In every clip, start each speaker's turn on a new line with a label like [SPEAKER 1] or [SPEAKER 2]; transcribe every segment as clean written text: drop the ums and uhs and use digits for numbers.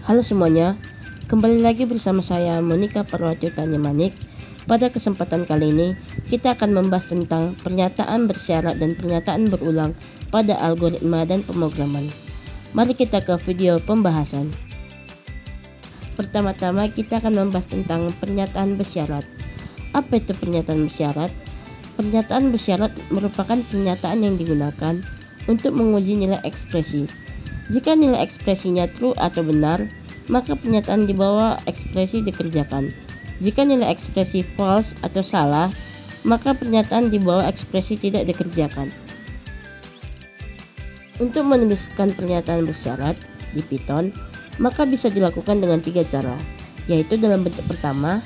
[SPEAKER 1] Halo semuanya, kembali lagi bersama saya Monica Parwati Utanya Manik. Pada kesempatan kali ini, kita akan membahas tentang pernyataan bersyarat dan pernyataan berulang pada algoritma dan pemrograman. Mari kita ke video pembahasan. Pertama-tama kita akan membahas tentang pernyataan bersyarat. Apa itu pernyataan bersyarat? Pernyataan bersyarat merupakan pernyataan yang digunakan untuk menguji nilai ekspresi. Jika nilai ekspresinya true atau benar, maka pernyataan di bawah ekspresi dikerjakan. Jika nilai ekspresi false atau salah, maka pernyataan di bawah ekspresi tidak dikerjakan. Untuk menuliskan pernyataan bersyarat di Python, maka bisa dilakukan dengan 3 cara, yaitu dalam bentuk pertama,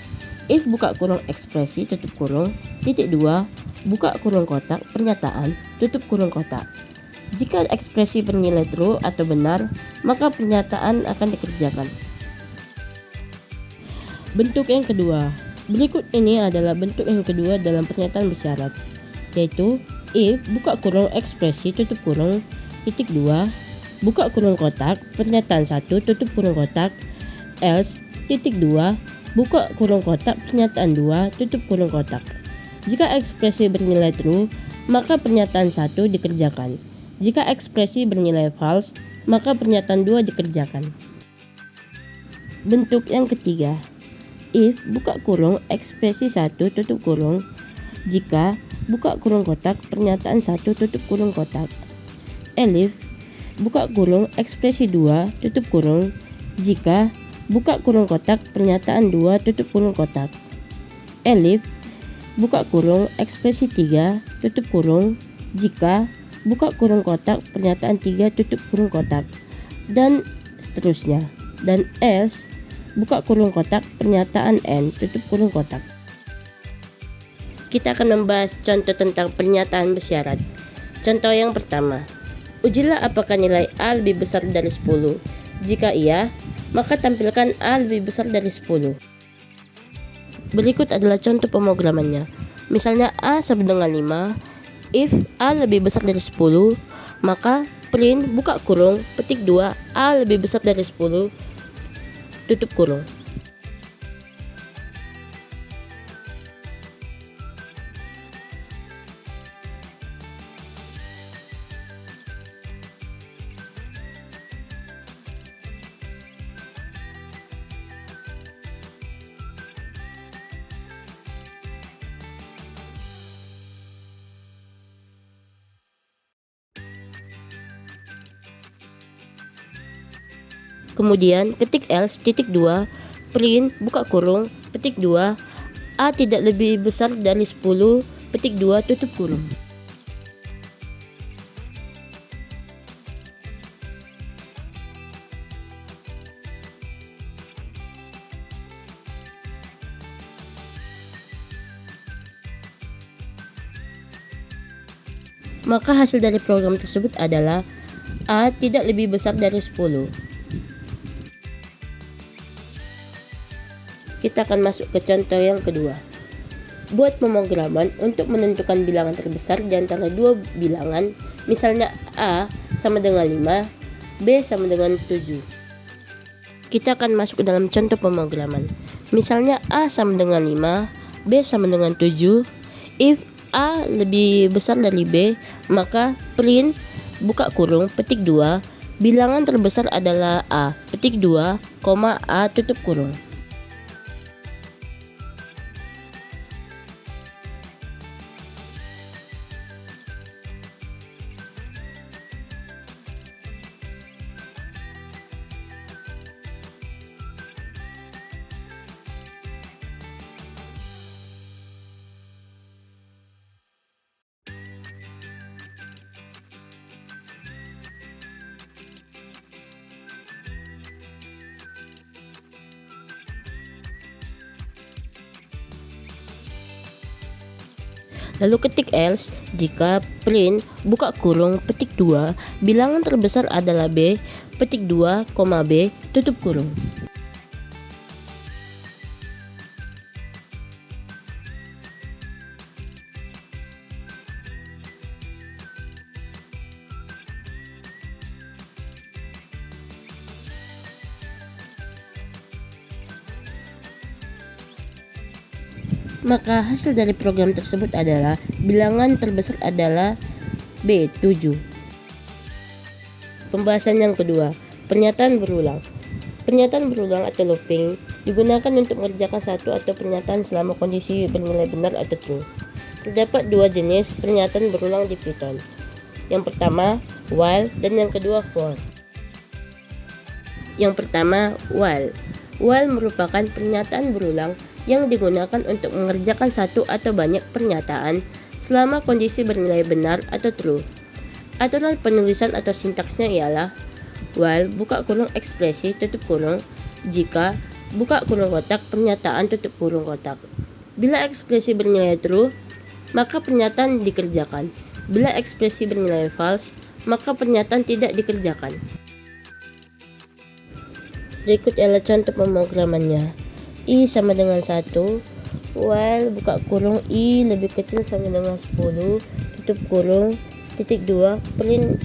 [SPEAKER 1] if buka kurung ekspresi tutup kurung, titik 2, buka kurung kotak pernyataan tutup kurung kotak. Jika ekspresi bernilai true atau benar, maka pernyataan akan dikerjakan. Bentuk yang kedua. Berikut ini adalah bentuk yang kedua dalam pernyataan bersyarat, yaitu if buka kurung ekspresi tutup kurung, titik 2, buka kurung kotak pernyataan 1 tutup kurung kotak, else, titik 2, buka kurung kotak pernyataan 2 tutup kurung kotak. Jika ekspresi bernilai true, maka pernyataan 1 dikerjakan. Jika ekspresi bernilai false, maka pernyataan 2 dikerjakan. Bentuk yang ketiga. If buka kurung ekspresi 1 tutup kurung, jika buka kurung kotak pernyataan 1 tutup kurung kotak. Elif buka kurung ekspresi 2 tutup kurung, jika buka kurung kotak pernyataan 2 tutup kurung kotak. Elif buka kurung ekspresi 3 tutup kurung, jika buka kurung kotak pernyataan 3 tutup kurung kotak, dan seterusnya. Dan else buka kurung kotak pernyataan n tutup kurung kotak. Kita akan membahas contoh tentang pernyataan bersyarat. Contoh yang pertama, ujilah apakah nilai A lebih besar dari 10. Jika iya, maka tampilkan A lebih besar dari 10. Berikut adalah contoh pemrogramannya. Misalnya A sama dengan 5. If A lebih besar dari 10, maka print buka kurung petik 2 A lebih besar dari 10 tutup kurung. Kemudian ketik else titik 2, print buka kurung petik 2 A tidak lebih besar dari 10 petik 2 tutup kurung. Maka hasil dari program tersebut adalah A tidak lebih besar dari 10. Kita akan masuk ke contoh yang kedua. Buat pemrograman untuk menentukan bilangan terbesar di antara dua bilangan, misalnya A sama dengan 5, B sama dengan 7. Kita akan masuk ke dalam contoh pemrograman. Misalnya A sama dengan 5, B sama dengan 7. If A lebih besar dari B, maka print buka kurung petik 2, bilangan terbesar adalah A, petik 2, A tutup kurung. Lalu ketik else jika print buka kurung petik 2 bilangan terbesar adalah B, petik 2, B tutup kurung. Maka hasil dari program tersebut adalah bilangan terbesar adalah B, 7. Pembahasan yang kedua, pernyataan berulang. Pernyataan berulang atau looping digunakan untuk mengerjakan satu atau pernyataan selama kondisi bernilai benar atau true. Terdapat dua jenis pernyataan berulang di Python. Yang pertama, while, dan yang kedua, for. Yang pertama, while. While merupakan pernyataan berulang yang digunakan untuk mengerjakan satu atau banyak pernyataan selama kondisi bernilai benar atau true. Aturan penulisan atau sintaksnya ialah while buka kurung ekspresi tutup kurung jika buka kurung kotak pernyataan tutup kurung kotak. Bila ekspresi bernilai true, maka pernyataan dikerjakan. Bila ekspresi bernilai false, maka pernyataan tidak dikerjakan. Berikut adalah contoh pemrogramannya. I sama dengan 1, while buka kurung I lebih kecil sama dengan 10, tutup kurung, titik 2, print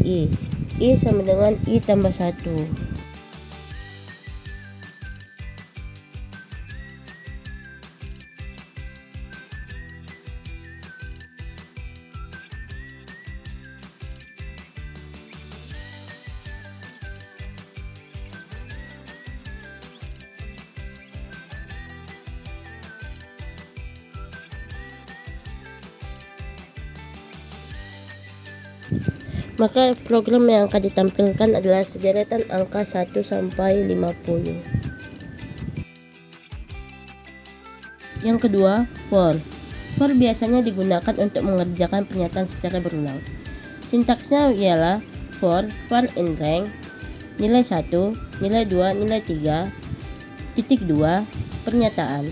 [SPEAKER 1] I. I sama dengan I tambah 1. Maka program yang akan ditampilkan adalah sederetan angka 1 sampai 50. Yang kedua, for. For biasanya digunakan untuk mengerjakan pernyataan secara berulang. Sintaksnya ialah for in rank, nilai 1, nilai 2, nilai 3, titik 2, pernyataan.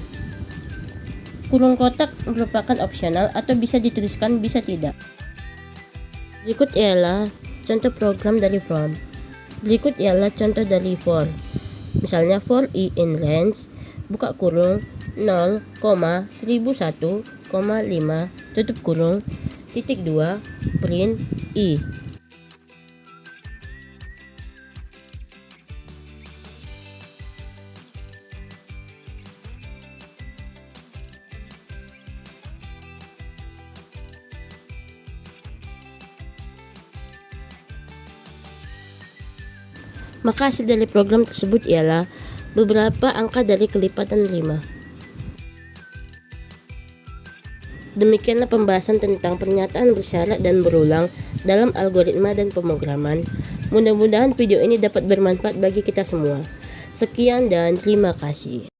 [SPEAKER 1] Kurung kotak merupakan opsional atau bisa dituliskan bisa tidak. Berikut ialah contoh program dari from. Berikut ialah contoh dari for. Misalnya for I in range, buka kurung 0,1001,5 tutup kurung, titik 2, print I. Maka hasil dari program tersebut ialah beberapa angka dari kelipatan 5. Demikianlah pembahasan tentang pernyataan bersyarat dan berulang dalam algoritma dan pemrograman. Mudah-mudahan video ini dapat bermanfaat bagi kita semua. Sekian dan terima kasih.